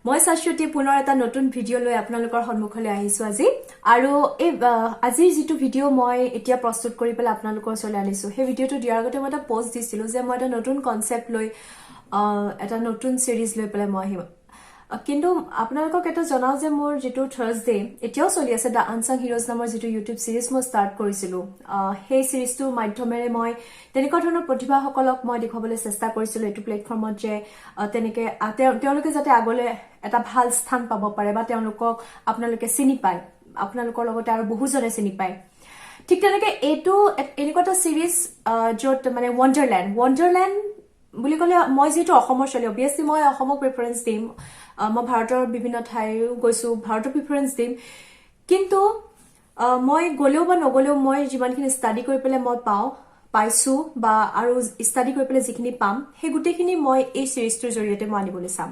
মই শাশ্বতী পুনৰ এটা নতুন ভিডিঅ লৈ আপোনালোকৰ সন্মুখলৈ আহিছো আজি আৰু এই আজিৰ যেটো ভিডিঅ মই এতিয়া প্ৰস্তুত কৰি পেলাই আপোনালোকৰ ওচৰলৈ আনিছো সেই ভিডিঅটো দিয়াৰ আগতে মই এটা পোষ্ট দিছিলো যে মই এটা নতুন কনসেপ্ট লৈ এটা নতুন সিৰিজ লৈ পেলাই মই আহিম কিন্তু আপোনালোকক এটা জনাও যে মোৰ যেটো থাৰ্সডে এতিয়াও চলি আছে দা আনসাং হিৰোজ নামৰ যেটো ইউটিউব সিৰিজ মই ষ্টাৰ্ট কৰিছিলো সেই সিৰিজটোৰ মাধ্যমেৰে মই তেনেকুৱা ধৰণৰ প্ৰতিভাসকলক মই দেখাবলৈ চেষ্টা কৰিছিলো এটো প্লেটফৰ্মত যে তেনেকে তেওঁলোকে যাতে আগলৈ এটা ভাল স্থান পাব পাৰে বা তেওঁলোকক আপোনালোকে চিনি পায় আপোনালোকৰ লগতে আৰু বহুজনে চিনি পায় ঠিক তেনেকে এটো এনেকুৱা এটা সিৰিজ যত মানে ওয়ান্ডাৰল্যান্ড বুলি কলে মই যেটো অসমৰ চলি অবিয়াসলি মই অসমক প্ৰেফাৰেন্স দিম মই ভাৰতৰ বিভিন্ন ঠাই গৈছো ভাৰতৰ প্ৰেফাৰেন্স দিম কিন্তু মই গলেও বা নগলেও মই যিমানখিনি ষ্টাডি কৰি পেলে মই পাইছো বা আৰু ষ্টাডি কৰি পেলে যিখিনি পাম সেই গুটেখিনি মই এই সিৰিজটোৰ জৰিয়তে মই আনিবলৈ চাম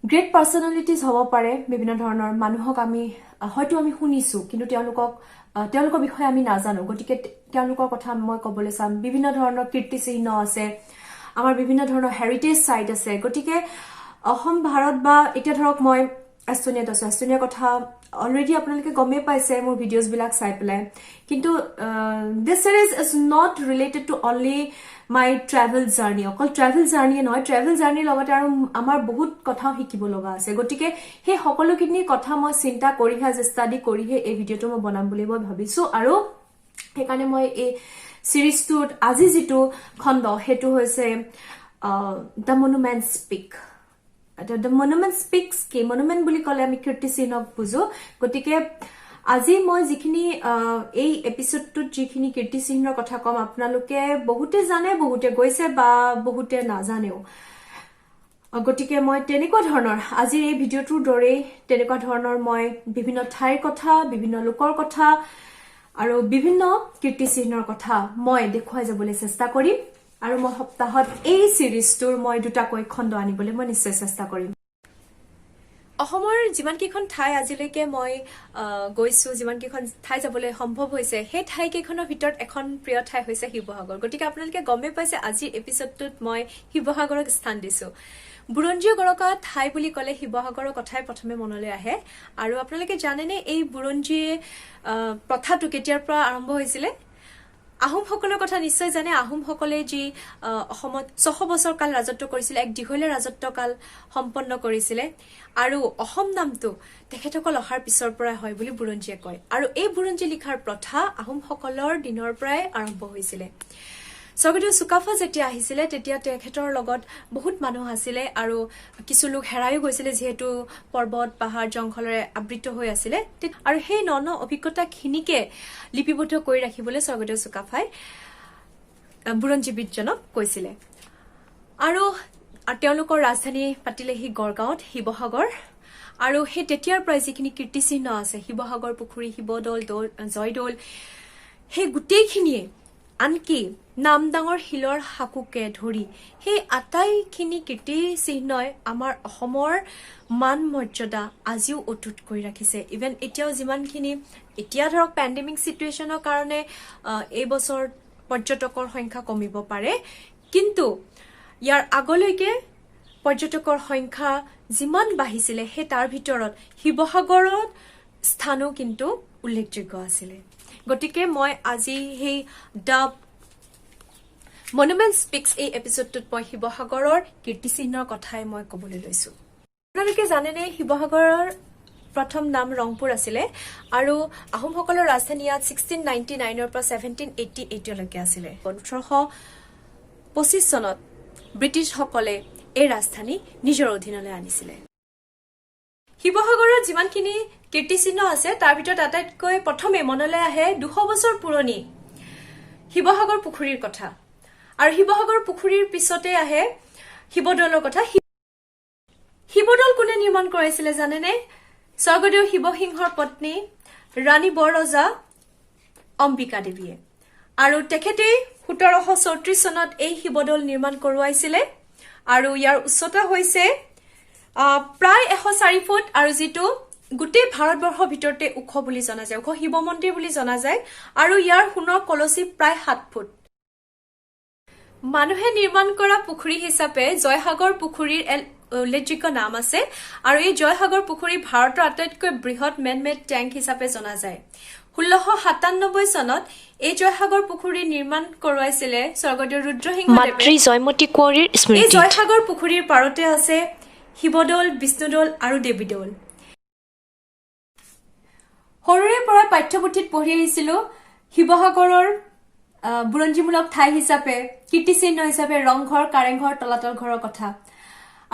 গ্ৰেট পাৰ্সনালিটিজ হ'ব পাৰে বিভিন্ন ধৰণৰ মানুহক আমি হয়তো আমি শুনিছো কিন্তু তেওঁলোকৰ বিষয়ে আমি নাজানো গতিকে তেওঁলোকৰ কথা মই ক'বলৈ চাম বিভিন্ন ধৰণৰ কীৰ্তিচিহ্ন আছে আমাৰ বিভিন্ন ধৰণৰ হেৰিটেজ সাইট আছে গতিকে অসম ভাৰত বা এতিয়া ধৰক মই এষ্টনিয়াৰ কথা অলৰেডি আপোনালোকে গমে পাইছে মোৰ ভিডিওজ বিলাক চাই পেলাই কিন্তু this series is not related to only my travel journey অকল ট্ৰেভেল জাৰ্নি নহয় ট্ৰেভেল জাৰ্নিৰ লগতে আৰু আমাৰ বহুত কথাও শিকিব লগা আছে গতিকে সেই সকলোখিনি কথা মই চিন্তা কৰিহে ষ্টাডি কৰিহে এই ভিডিওটো মই বনাম বুলি মই ভাবিছো আৰু সেইকাৰণে মই এই সিৰিজটোত আজি যেটো খণ্ড হেতু হৈছে the monument speak the monument speaks কি মনুমেন্ট বুলি কলে আমি কীৰ্তিচিহ্নক বুজো গতিকে আজি মই যিখিনি এই এপিসোডটোত যিখিনি কীৰ্তিচিহ্নৰ কথা কম আপোনালোকে বহুতে জানে বহুতে গৈছে বা বহুতে নাজানেও গতিকে মই তেনেকুৱা ধৰণৰ আজি এই ভিডিওটোৰ দৰে তেনেকুৱা ধৰণৰ মই বিভিন্ন ঠাইৰ কথা বিভিন্ন লোকৰ কথা আৰু বিভিন্ন কীৰ্তিচিহ্নৰ কথা মই দেখুৱাই যাবলৈ চেষ্টা কৰিম আৰু মই সপ্তাহত এই সিৰিজটোৰ মই দুটাকৈ খণ্ড আনিবলৈ মই নিশ্চয় চেষ্টা কৰিম অসমৰ যিমান কেইখন ঠাই আজিলৈকে মই গৈছো যিমান কেইখন ঠাই যাবলৈ সম্ভৱ হৈছে সেই ঠাই কেইখনৰ ভিতৰত এখন প্ৰিয় ঠাই হৈছে শিৱসাগৰ গতিকে আপোনালোকে গমে পাইছে আজি এপিসোডটোত মই শিৱসাগৰক স্থান দিছো বুৰঞ্জী গৰকা ঠাই বুলি কলে শিৱসাগৰৰ কথাই প্ৰথমে মনলৈ আহে আৰু আপোনালোকে জানেনে এই বুৰঞ্জী প্ৰথাটো কেতিয়াৰ পৰা আৰম্ভ হৈছিল আহোমসকলৰ কথা নিশ্চয় জানে আহোমসকলে যি অসমত 600 বছৰ কাল ৰাজত্ব কৰিছিল এক দীঘলীয়া ৰাজত্বকাল সম্পন্ন কৰিছিল আৰু অসম নামটো তেখেতসকল অহাৰ পিছৰ পৰা হয় বুলি বুৰঞ্জীয়ে কয় আৰু এই বুৰঞ্জী লিখাৰ প্ৰথা আহোমসকলৰ দিনৰ পৰাই আৰম্ভ হৈছিল স্বৰ্গদেউ চুকাফা যেতিয়া আহিছিল তেতিয়া তেখেতৰ লগত বহুত মানুহ আছিল আৰু কিছু লোক হেৰাইও গৈছিল যেহেতু পৰ্বত পাহাৰ জংঘলৰে আবৃত হৈ আছিল আৰু সেই নন অভিজ্ঞতাখিনিকে লিপিবদ্ধ কৰি ৰাখিবলৈ স্বৰ্গদেউ চুকাফাই বুৰঞ্জীবিদজনক কৈছিল আৰু তেওঁলোকৰ ৰাজধানী পাতিলেহি গড়গাঁৱত শিৱসাগৰ আৰু সেই তেতিয়াৰ পৰাই যিখিনি কীৰ্তিচিহ্ন আছে শিৱসাগৰ পুখুৰী শিৱদৌল জয়দৌল সেই গোটেইখিনিয়ে আনকি নামদাঙৰ শিলৰ হাকুকে ধৰি সেই আটাইখিনি কীৰ্তিচিহ্নই আমাৰ অসমৰ মান মৰ্যাদা আজিও অটুট কৰি ৰাখিছে ইভেন এতিয়াও যিমানখিনি এতিয়া ধৰক পেণ্ডেমিক সিচুৱেচনৰ কাৰণে এই বছৰ পৰ্যটকৰ সংখ্যা কমিব পাৰে কিন্তু ইয়াৰ আগলৈকে পৰ্যটকৰ সংখ্যা যিমান বাঢ়িছিল সেই তাৰ ভিতৰত শিৱসাগৰৰ স্থানো কিন্তু উল্লেখযোগ্য আছিল গতিকে মই আজি সেই দ্য মনুমেন্ট স্পিক্স এই এপিসোডটোত মই শিৱসাগৰৰ কীৰ্তিচিহ্নৰ কথাই মই ক'বলৈ লৈছো আপোনালোকে জানেনে শিৱসাগৰৰ প্ৰথম নাম ৰংপুৰ আছিল আৰু আহোমসকলৰ ৰাজধানী ইয়াত 1699 পৰা 1788 লৈকে আছিল 1825 চনত ব্ৰিটিছসকলে এই ৰাজধানী নিজৰ অধীনলৈ আনিছিল শিৱসাগৰত যিমানখিনি কীৰ্তিচিহ্ন আছে তাৰ ভিতৰত আটাইতকৈ প্ৰথমে মনলৈ আহে 200 বছৰ পুৰণি শিৱসাগৰ পুখুৰীৰ কথা আৰু শিৱসাগৰ পুখুৰীৰ পিছতে আহে শিৱদৌলৰ কথা শিৱদৌল কোনে নিৰ্মাণ কৰাইছিল জানেনে স্বৰ্গদেউ শিৱসিংহৰ পত্নী ৰাণী বৰৰজা অম্বিকা দেৱীয়ে আৰু তেখেতে 1734 চনত এই শিৱদৌল নিৰ্মাণ কৰোৱাইছিল আৰু ইয়াৰ উচ্চতা হৈছে প্ৰায় 104 ফুট আৰু যেটো গোটেই ভাৰতবৰ্ষৰ ভিতৰতে ওখ বুলি জনা যায় ওখ শিৱ মন্দিৰ বুলি জনা যায় আৰু ইয়াৰ সোণৰ কলচি প্ৰায় 7 ফুট মানুহে নিৰ্মাণ কৰা পুখুৰী হিচাপে জয়সাগৰ পুখুৰীৰ উল্লেখযোগ্য নাম আছে আৰু এই জয়সাগৰ পুখুৰী ভাৰতৰ আটাইতকৈ বৃহৎ মেন-মেড টেংক হিচাপে জনা যায় 1697 চনত এই জয়সাগৰ পুখুৰী নিৰ্মাণ কৰোৱাইছিলে স্বৰ্গদেউ ৰুদ্ৰসিংহদেৱে মাতৃ জয়মতী কুঁৱৰীৰ এই স্মৃতিত জয়সাগৰ পুখুৰীৰ পাৰতে আছে শিৱদৌল বিষ্ণুদৌল আৰু দেৱীদৌল সৰুৰে পৰা পাঠ্যপুথিত পঢ়ি আহিছিলো শিৱসাগৰৰ বুৰঞ্জীমূলক ঠাই হিচাপে কীৰ্তিচিহ্ন হিচাপে ৰংঘৰ কাৰেংঘৰ তলাতল ঘৰৰ কথা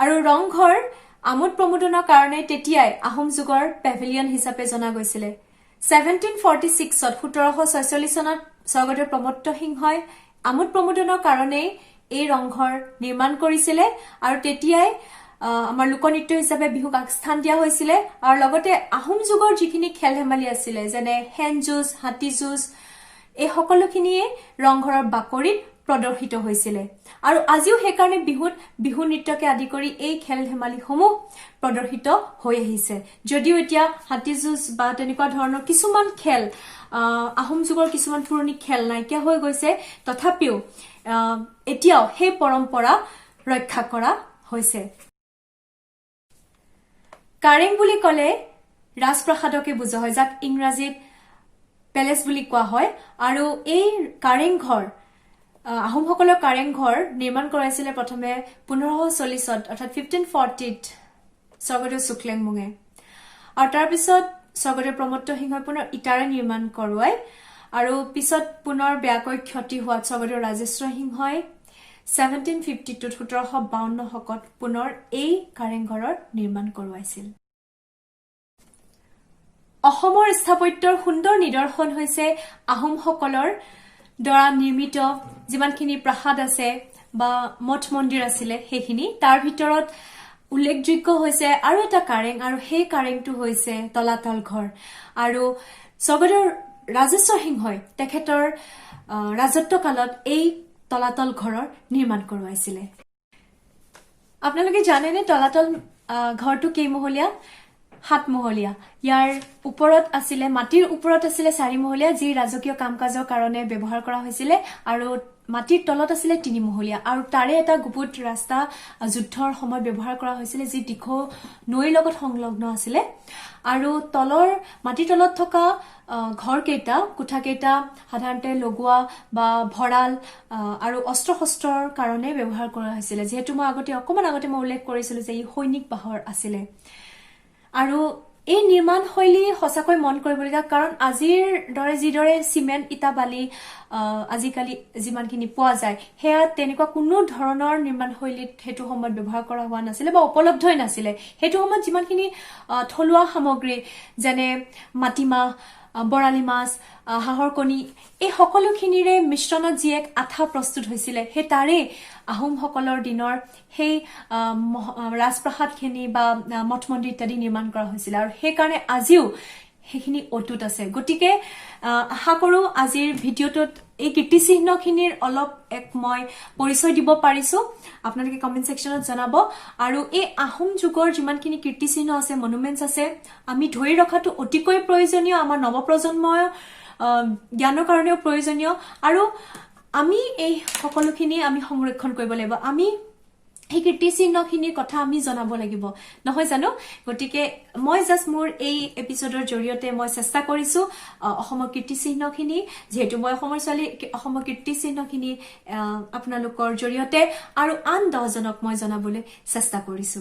আৰু ৰংঘৰ আমোদ প্ৰমোদনৰ কাৰণে তেতিয়াই আহোম যুগৰ পেভিলিয়ন হিচাপে জনা গৈছিলে 1746 ত 1746 চনত স্বৰ্গদেউ প্ৰমত্ত সিংহই আমোদ প্ৰমোদনৰ কাৰণে এই ৰংঘৰ নিৰ্মাণ কৰিছিলে আৰু তেতিয়াই আমাৰ লোকনৃত্য হিচাপে বিহুক আগস্থান দিয়া হৈছিলে আৰু লগতে আহোম যুগৰ যিখিনি খেল ধেমালি আছিলে যেনে হেন যুঁজ হাতী যুঁজ এই সকলোখিনিয়ে ৰংঘৰৰ বাকৰিত প্ৰদৰ্শিত হৈছিলে আৰু আজিও সেইকাৰণে বিহু নৃত্যকে আদি কৰি এই খেল ধেমালিসমূহ প্ৰদৰ্শিত হৈ আহিছে যদিও এতিয়া হাতী যুঁজ বা তেনেকুৱা ধৰণৰ কিছুমান খেল আহোম যুগৰ কিছুমান পুৰণি খেল নাইকিয়া হৈ গৈছে তথাপিও এতিয়াও সেই পৰম্পৰা ৰক্ষা কৰা হৈছে কাৰেং বুলি ক'লে ৰাজপ্ৰাসাদকে বুজা হয় যাক ইংৰাজীত পেলেচ বুলি কোৱা হয় আৰু এই কাৰেংঘৰ আহোমসকলৰ কাৰেংঘৰ নিৰ্মাণ কৰাইছিলে প্ৰথমে 1540 অৰ্থাৎ 1540 স্বৰ্গদেউ শুক্লেংমুঙে আৰু তাৰ পিছত স্বৰ্গদেউ প্ৰমত্ত সিংহই পুনৰ ইটাৰে নিৰ্মাণ কৰোৱাই আৰু পিছত পুনৰ বেয়াকৈ ক্ষতি হোৱাত স্বৰ্গদেউ ৰাজেশ্বৰ সিংহই 1752 1752 শকত পুনৰ এই কাৰেংঘৰৰ নিৰ্মাণ কৰোৱাইছিল অসমৰ স্থাপত্যৰ সুন্দৰ নিদৰ্শন হৈছে আহোমসকলৰ দ্বাৰা নিৰ্মিত যিমানখিনি প্ৰাসাদ আছে বা মঠ মন্দিৰ আছিলে সেইখিনি তাৰ ভিতৰত উল্লেখযোগ্য হৈছে আৰু এটা কাৰেং আৰু সেই কাৰেংটো হৈছে তলাতল ঘৰ আৰু স্বৰ্গদেউ ৰাজেশ্বৰ সিংহই তেখেতৰ ৰাজত্ব কালত এই তলাতল ঘৰৰ নিৰ্মাণ কৰোৱাইছিলে আপোনালোকে জানেনে তলাতল ঘৰটো কেইমহলীয়া 7 মহলীয়া ইয়াৰ ওপৰত আছিলে মাটিৰ ওপৰত আছিলে 4 মহলীয়া যি ৰাজকীয় কামকাজৰ কাৰণে ব্যৱহাৰ কৰা হৈছিল আৰু মাটিৰ তলত আছিলে 3 মহলীয়া আৰু তাৰে এটা গুপুত ৰাস্তা যুদ্ধৰ সময়ত ব্যৱহাৰ কৰা হৈছিল যি দিখৌ নৈৰ লগত সংলগ্ন আছিল আৰু মাটিৰ তলত থকা ঘৰকেইটা কোঠাকেইটা সাধাৰণতে লগোৱা বা ভৰাল আৰু অস্ত্ৰ-শস্ত্ৰৰ কাৰণে ব্যৱহাৰ কৰা হৈছিল যেহেতু মই অকমান আগতে উল্লেখ কৰিছিলো যে ই সৈনিক বাহৰ আছিল আৰু এই নিৰ্মাণ শৈলী সঁচাকৈ মন কৰিবলগীয়া কাৰণ আজিৰ দৰে যিদৰে সিমেন্ট ইটা বালি আজিকালি যিমানখিনি পোৱা যায় হেয়া তেনেকুৱা কোনো ধৰণৰ নিৰ্মাণ শৈলীত হেতু সময়ত ব্যৱহাৰ কৰা হোৱা নাছিল বা উপলব্ধই নাছিল হেতু সময়ত যিমানখিনি থলুৱা সামগ্ৰী যেনে মাটিমাহ বৰালি মাছ হাঁহৰ কণী এই সকলোখিনিৰে মিশ্ৰণত যি এক আঠা প্ৰস্তুত হৈছিল হে তাৰে আহোমসকলৰ দিনৰ সেই ৰাজপ্ৰাসাদখিনি বা মঠ মন্দিৰ ইত্যাদি নিৰ্মাণ কৰা হৈছিল আৰু সেই কাৰণে আজিও সেইখিনি অটুট আছে গতিকে আশা কৰো আজিৰ ভিডিঅটোত এই কীৰ্তিচিহ্নখিনিৰ অলপ এক মই পৰিচয় দিব পাৰিছো আপোনালোকে কমেন্ট সেকশনত জনাব আৰু এই আহোম যুগৰ যিমানখিনি কীৰ্তিচিহ্ন আছে মনুমেন্টছ আছে আমি ধৰি ৰখাটো অতিকৈ প্ৰয়োজনীয় আমাৰ নৱপ্ৰজন্মৰ জ্ঞানৰ কাৰণেও প্ৰয়োজনীয় আৰু আমি এই সকলোখিনি আমি সংৰক্ষণ কৰিব লাগিব আমি এই কীৰ্তিচিহ্নখিনিৰ কথা আমি জনাব লাগিব নহয় জানো গতিকে মই জাস্ট মোৰ এই এপিসোডৰ জৰিয়তে মই চেষ্টা কৰিছো অসমৰ কীৰ্তিচিহ্নখিনি যেহেতু মই অসমৰ ছোৱালী অসমৰ কীৰ্তিচিহ্নখিনি আপোনালোকৰ জৰিয়তে আৰু আন 10 জনক মই জনাবলৈ চেষ্টা কৰিছো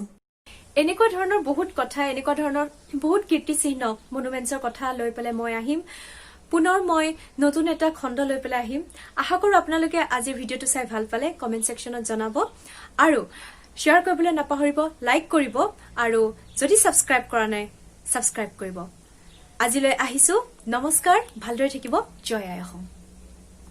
এনেকুৱা ধৰণৰ বহুত কথা এনেকুৱা ধৰণৰ বহুত কীৰ্তিচিহ্ন মনুমেন্টছৰ কথা লৈ পেলাই মই আহিম পুনৰ মই নতুন এটা খণ্ড লৈ পেলাই আহিম আশা কৰো আপোনালোকে আজি ভিডিঅটো চাই ভাল পালে কমেন্ট সেকশনত জনাব আৰু শেয়াৰ কৰিবলৈ নাপাহৰিব লাইক কৰিব আৰু যদি সাবস্ক্ৰাইব কৰা নাই সাবস্ক্ৰাইব কৰিব আজিলৈ আহিছো নমস্কাৰ ভালদৰে থাকিব জয় আই অসম